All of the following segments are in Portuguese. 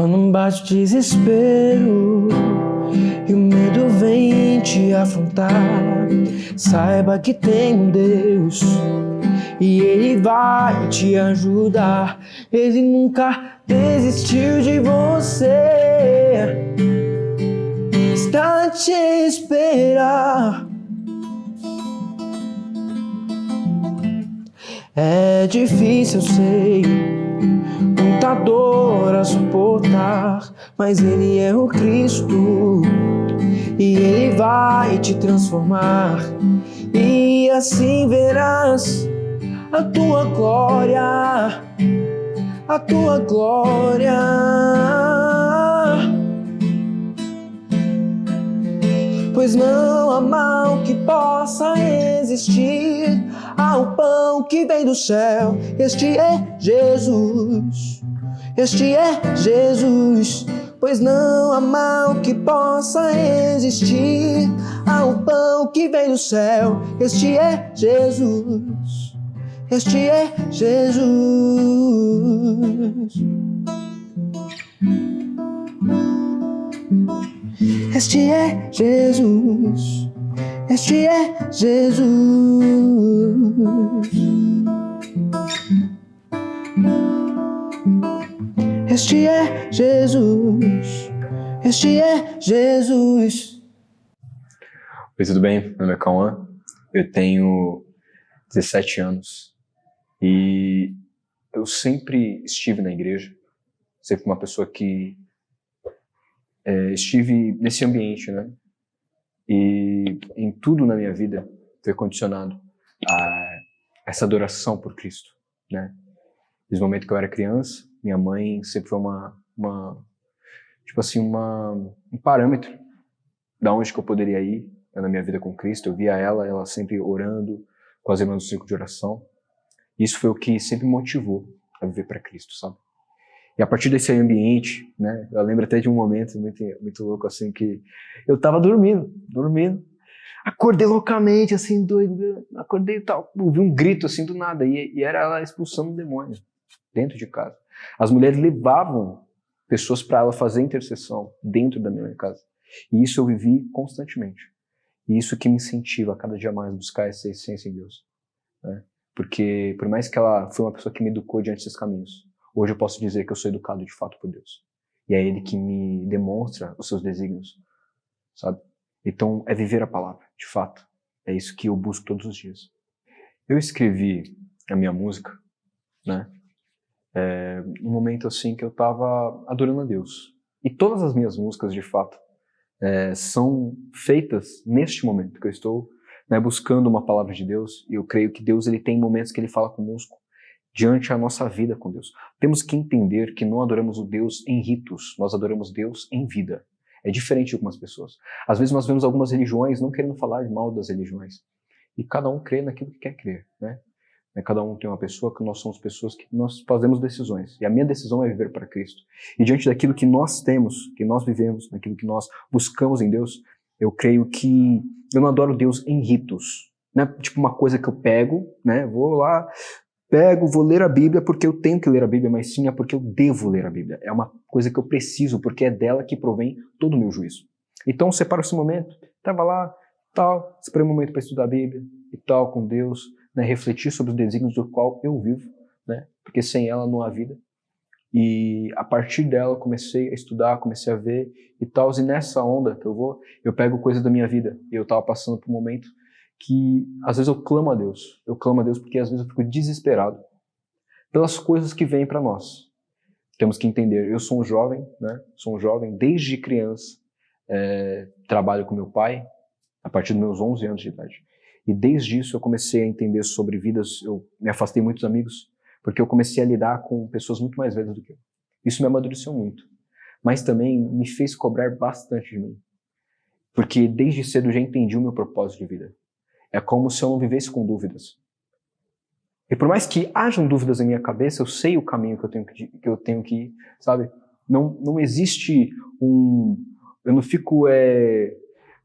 Quando bate o desespero e o medo vem te afrontar, saiba que tem um Deus e Ele vai te ajudar. Ele nunca desistiu de você, está a te esperar. É difícil, eu sei, muita dor a suportar, mas Ele é o Cristo e Ele vai te transformar, e assim verás a tua glória, a tua glória. Pois não há mal que possa existir, há o pão que vem do céu. Este é Jesus, este é Jesus. Pois não há mal que possa existir, há o pão que vem do céu. Este é Jesus, este é Jesus. Este é Jesus, este é Jesus. Este é Jesus, este é Jesus. Oi, tudo bem? Meu nome é Cauã, eu tenho 17 anos e eu sempre estive na igreja, sempre fui uma pessoa que estive nesse ambiente, né? E em tudo na minha vida foi condicionado a essa adoração por Cristo, né? Desde o momento que eu era criança, minha mãe sempre foi um parâmetro da onde que eu poderia ir na minha vida com Cristo. Eu via ela sempre orando com as irmãs do círculo de oração. Isso foi o que sempre me motivou a viver para Cristo, sabe? E a partir desse ambiente, né, eu lembro até de um momento muito louco, assim, que eu tava dormindo, acordei loucamente, assim, doido, acordei e tal, ouvi um grito, assim, do nada, e era ela expulsando um demônio dentro de casa. As mulheres levavam pessoas para ela fazer intercessão dentro da minha casa, e isso eu vivi constantemente, e isso que me incentiva a cada dia mais buscar essa essência em Deus, né? Porque por mais que ela foi uma pessoa que me educou diante desses caminhos, hoje eu posso dizer que eu sou educado de fato por Deus. E é Ele que me demonstra os seus desígnios, sabe? Então, é viver a palavra, de fato. É isso que eu busco todos os dias. Eu escrevi a minha música, né? Num momento assim que eu estava adorando a Deus. E todas as minhas músicas, de fato, são feitas neste momento que eu estou, né, buscando uma palavra de Deus. E eu creio que Deus ele tem momentos que Ele fala conosco diante a nossa vida com Deus. Temos que entender que não adoramos o Deus em ritos, nós adoramos Deus em vida. É diferente de algumas pessoas. Às vezes nós vemos algumas religiões não querendo falar mal das religiões. E cada um crê naquilo que quer crer, né? Cada um tem uma pessoa, que nós somos pessoas que nós fazemos decisões. E a minha decisão é viver para Cristo. E diante daquilo que nós temos, que nós vivemos, daquilo que nós buscamos em Deus, eu creio que eu não adoro Deus em ritos. Não é tipo uma coisa que eu pego, né? Vou lá, vou ler a Bíblia porque eu tenho que ler a Bíblia, mas sim é porque eu devo ler a Bíblia. É uma coisa que eu preciso, porque é dela que provém todo o meu juízo. Então, separo esse momento, estava lá, tal, separei um momento para estudar a Bíblia e tal, com Deus, né, refletir sobre os desígnios do qual eu vivo, né, porque sem ela não há vida. E a partir dela comecei a estudar, comecei a ver e tal, e nessa onda que eu pego coisas da minha vida. E eu estava passando por um momento que às vezes eu clamo a Deus porque às vezes eu fico desesperado pelas coisas que vêm para nós. Temos que entender, eu sou um jovem, né? Sou um jovem desde criança, trabalho com meu pai a partir dos meus 11 anos de idade. E desde isso eu comecei a entender sobre vidas, eu me afastei muitos amigos, porque eu comecei a lidar com pessoas muito mais velhas do que eu. Isso me amadureceu muito, mas também me fez cobrar bastante de mim, porque desde cedo eu já entendi o meu propósito de vida. É como se eu não vivesse com dúvidas. E por mais que hajam dúvidas na minha cabeça, eu sei o caminho que eu tenho que ir, sabe? Não existe eu não fico,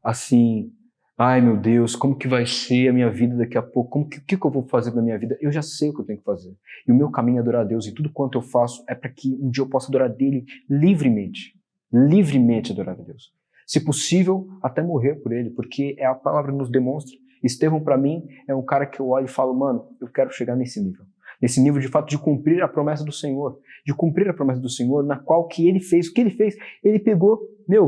assim, Ai, meu Deus, como que vai ser a minha vida daqui a pouco? O que eu vou fazer na minha vida? Eu já sei o que eu tenho que fazer. E o meu caminho é adorar a Deus. E tudo quanto eu faço é para que um dia eu possa adorar dele livremente. Livremente adorar a Deus. Se possível, até morrer por ele. Porque a palavra nos demonstra. Estevão, para mim, é um cara que eu olho e falo, mano, eu quero chegar nesse nível. Nesse nível, de fato, de cumprir a promessa do Senhor. De cumprir a promessa do Senhor, na qual que ele fez. O que ele fez? Ele pegou,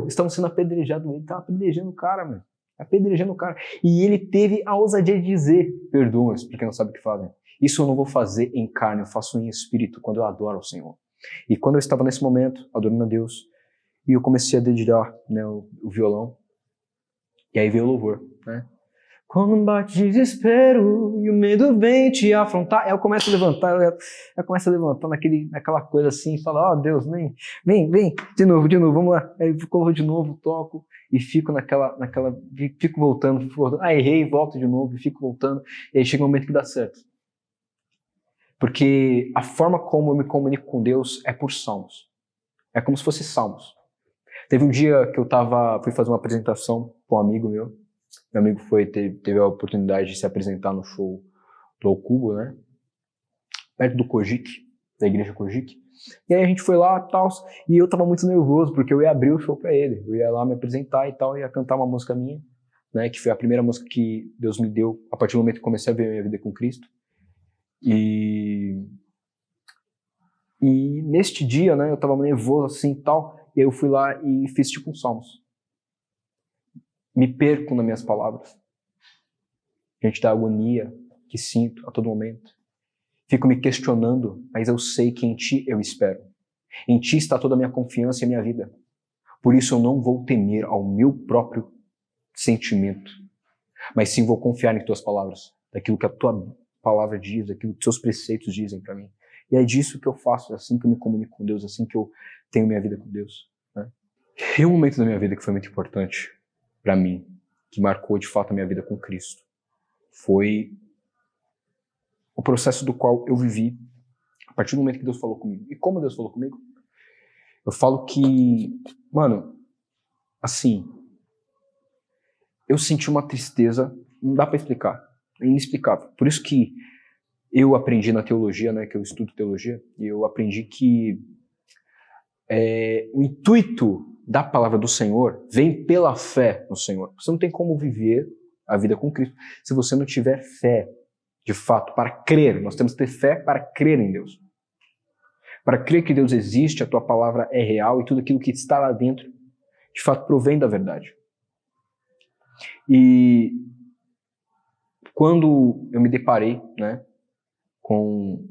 estavam sendo apedrejados. Ele estava apedrejando o cara, mano. Apedrejando o cara. E ele teve a ousadia de dizer, perdoa-os, porque não sabem o que fazem. Isso eu não vou fazer em carne, eu faço em espírito, quando eu adoro ao Senhor. E quando eu estava nesse momento, adorando a Deus, e eu comecei a dedilhar, né, o violão, e aí veio o louvor, né? Quando bate desespero e o medo vem te afrontar, aí eu começo a levantar, eu começo a levantar naquela coisa assim, e falo, ó Deus, vem, de novo, vamos lá. Aí eu coloco de novo, toco, e fico fico voltando, aí errei, volto de novo, e fico voltando, e aí chega um momento que dá certo. Porque a forma como eu me comunico com Deus é por salmos. É como se fosse salmos. Teve um dia que fui fazer uma apresentação com um amigo meu. Meu amigo teve a oportunidade de se apresentar no show do Ao Cubo, né? Perto do Kojik, da igreja Kojik. E aí a gente foi lá e tal, e eu tava muito nervoso, porque eu ia abrir o show pra ele. Eu ia lá me apresentar e tal, ia cantar uma música minha, né? Que foi a primeira música que Deus me deu a partir do momento que comecei a ver a minha vida com Cristo. E neste dia, né, eu tava nervoso assim e tal, e aí eu fui lá e fiz tipo um salmos. Me perco nas minhas palavras. Diante da agonia que sinto a todo momento. Fico me questionando, mas eu sei que em Ti eu espero. Em Ti está toda a minha confiança e a minha vida. Por isso eu não vou temer ao meu próprio sentimento, mas sim vou confiar em Tuas palavras, daquilo que a Tua palavra diz, daquilo que Teus preceitos dizem para mim. E é disso que eu faço, é assim que eu me comunico com Deus, é assim que eu tenho minha vida com Deus. Né? E um momento da minha vida que foi muito importante para mim, que marcou de fato a minha vida com Cristo, foi o processo do qual eu vivi a partir do momento que Deus falou comigo. E como Deus falou comigo? Eu falo que, mano, assim, eu senti uma tristeza, não dá para explicar, é inexplicável. Por isso que eu aprendi na teologia, né, que eu estudo teologia, e eu aprendi que o intuito da palavra do Senhor vem pela fé no Senhor. Você não tem como viver a vida com Cristo se você não tiver fé, de fato, para crer. Nós temos que ter fé para crer em Deus. Para crer que Deus existe, a tua palavra é real e tudo aquilo que está lá dentro, de fato, provém da verdade. E quando eu me deparei, né, com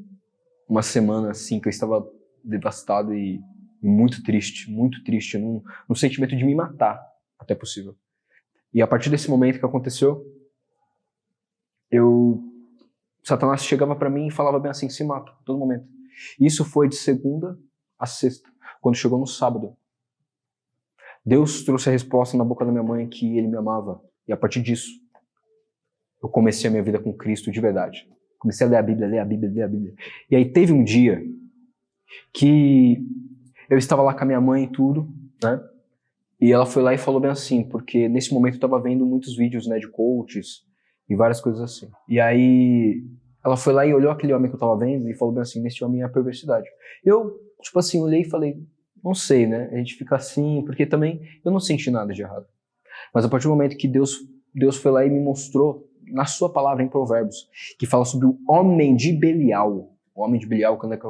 uma semana assim que eu estava devastado e muito triste, num sentimento de me matar, até possível. E a partir desse momento que aconteceu, Satanás chegava para mim e falava bem assim, se mata, a todo momento. Isso foi de segunda a sexta. Quando chegou no sábado, Deus trouxe a resposta na boca da minha mãe que Ele me amava. E a partir disso, eu comecei a minha vida com Cristo de verdade. Comecei a ler a Bíblia. E aí teve um dia que eu estava lá com a minha mãe e tudo, né? E ela foi lá e falou bem assim, porque nesse momento eu estava vendo muitos vídeos, né, de coaches e várias coisas assim. E aí ela foi lá e olhou aquele homem que eu estava vendo e falou bem assim, nesse homem é a perversidade. Eu, tipo assim, olhei e falei, não sei, né? A gente fica assim, porque também eu não senti nada de errado. Mas a partir do momento que Deus foi lá e me mostrou, na sua palavra em Provérbios, que fala sobre o homem de Belial. O homem de Belial, quando é que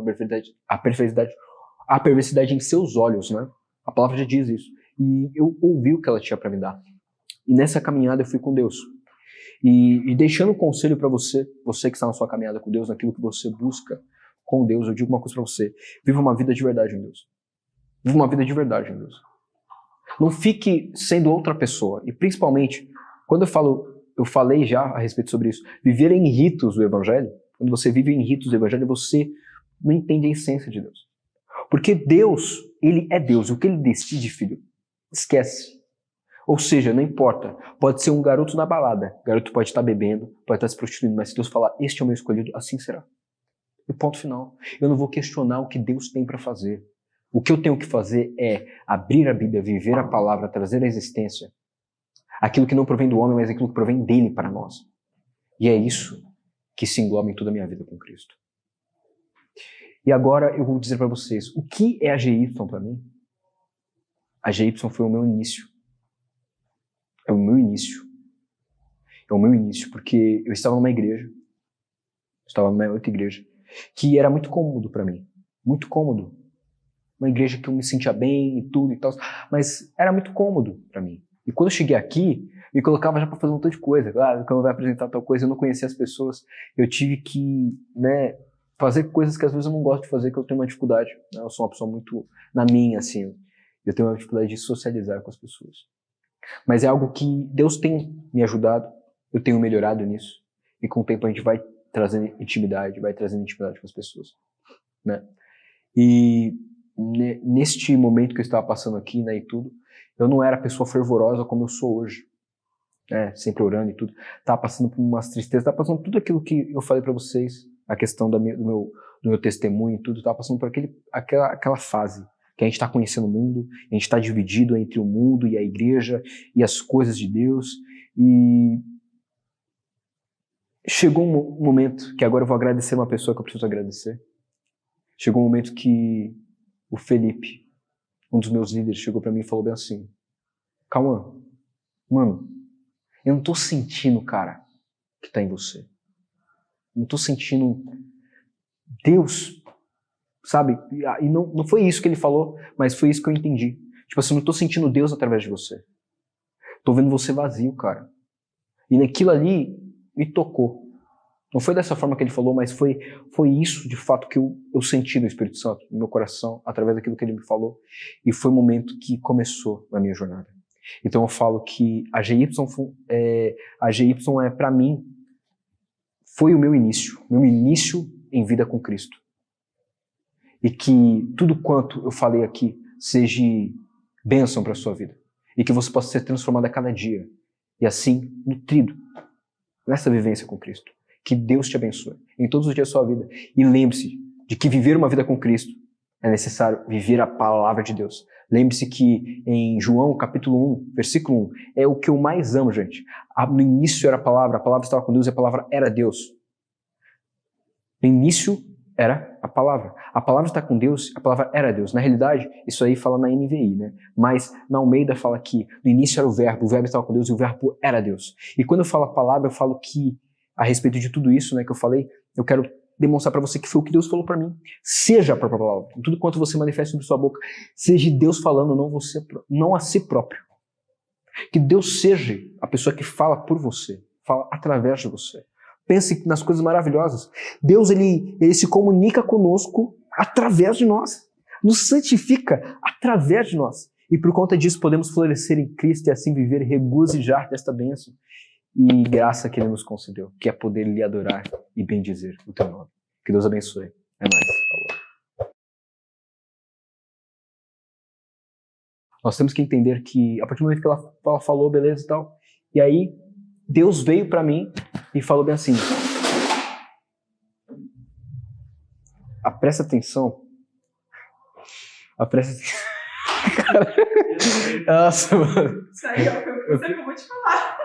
a perversidade em seus olhos, né? A palavra já diz isso. E eu ouvi o que ela tinha para me dar. E nessa caminhada eu fui com Deus. E deixando um conselho para você que está na sua caminhada com Deus, naquilo que você busca com Deus, eu digo uma coisa para você. Viva uma vida de verdade em Deus. Viva uma vida de verdade em Deus. Não fique sendo outra pessoa. E principalmente, quando eu falei já a respeito sobre isso, viver em ritos do Evangelho, quando você vive em ritos do Evangelho, você não entende a essência de Deus. Porque Deus, Ele é Deus. O que Ele decide, filho, esquece. Ou seja, não importa. Pode ser um garoto na balada. O garoto pode estar bebendo, pode estar se prostituindo, mas se Deus falar, este é o meu escolhido, assim será. E ponto final. Eu não vou questionar o que Deus tem para fazer. O que eu tenho que fazer é abrir a Bíblia, viver a palavra, trazer à existência Aquilo que não provém do homem, mas aquilo que provém dele para nós. E é isso que se engloba em toda a minha vida com Cristo. E agora eu vou dizer para vocês, o que é a GY para mim? A GY foi o meu início. É o meu início. É o meu início, porque eu estava numa igreja, estava numa outra igreja, que era muito cômodo para mim. Muito cômodo. Uma igreja que eu me sentia bem e tudo e tal, mas era muito cômodo para mim. E quando eu cheguei aqui, me colocava já para fazer um montão de coisa. Quando eu vou apresentar tal coisa, eu não conhecia as pessoas. Eu tive que, fazer coisas que às vezes eu não gosto de fazer, que eu tenho uma dificuldade. Eu sou uma pessoa muito na minha, assim. Eu tenho uma dificuldade de socializar com as pessoas. Mas é algo que Deus tem me ajudado, eu tenho melhorado nisso. E com o tempo a gente vai trazendo intimidade com as pessoas. Né? E neste momento que eu estava passando aqui, e tudo, eu não era a pessoa fervorosa como eu sou hoje. Sempre orando e tudo. Estava passando por umas tristezas, estava passando por tudo aquilo que eu falei para vocês, a questão do meu testemunho e tudo, estava passando por aquela fase que a gente está conhecendo o mundo, a gente está dividido entre o mundo e a igreja e as coisas de Deus. E chegou um momento que agora eu vou agradecer uma pessoa que eu preciso agradecer. Chegou um momento que o Felipe, um dos meus líderes, chegou para mim e falou bem assim: Cauã, mano, eu não tô sentindo, cara, que tá em você. Não tô sentindo Deus, sabe? E não foi isso que ele falou, mas foi isso que eu entendi. Tipo assim, não tô sentindo Deus através de você. Tô vendo você vazio, cara. E naquilo ali me tocou. Não foi dessa forma que ele falou, mas foi isso, de fato, que eu senti no Espírito Santo, no meu coração, através daquilo que ele me falou. E foi o momento que começou a minha jornada. Então eu falo que a GY para mim, foi o meu início em vida com Cristo. E que tudo quanto eu falei aqui seja bênção para a sua vida. E que você possa ser transformado a cada dia. E assim, nutrido nessa vivência com Cristo. Que Deus te abençoe em todos os dias da sua vida. E lembre-se de que viver uma vida com Cristo é necessário viver a palavra de Deus. Lembre-se que em João capítulo 1, versículo 1, é o que eu mais amo, gente. No início era a palavra estava com Deus e a palavra era Deus. No início era a palavra está com Deus, a palavra era Deus. Na realidade, isso aí fala na NVI, né? Mas na Almeida fala que no início era o verbo estava com Deus e o verbo era Deus. E quando eu falo a palavra, eu falo que, a respeito de tudo isso, né, que eu falei, eu quero demonstrar para você que foi o que Deus falou para mim. Seja a própria palavra. Tudo quanto você manifesta sobre sua boca, seja Deus falando, não a si próprio. Que Deus seja a pessoa que fala por você, fala através de você. Pense nas coisas maravilhosas. Deus, ele se comunica conosco através de nós. Nos santifica através de nós. E por conta disso podemos florescer em Cristo e assim viver e regozijar desta bênção e graça que Ele nos concedeu, que é poder lhe adorar e bendizer o teu nome. Que Deus abençoe. É nóis. Falou. Nós temos que entender que, a partir do momento que ela falou, beleza e tal, e aí Deus veio para mim e falou bem assim: presta atenção. Presta atenção. Cara. Nossa, mano. Isso aí é o que eu vou te falar.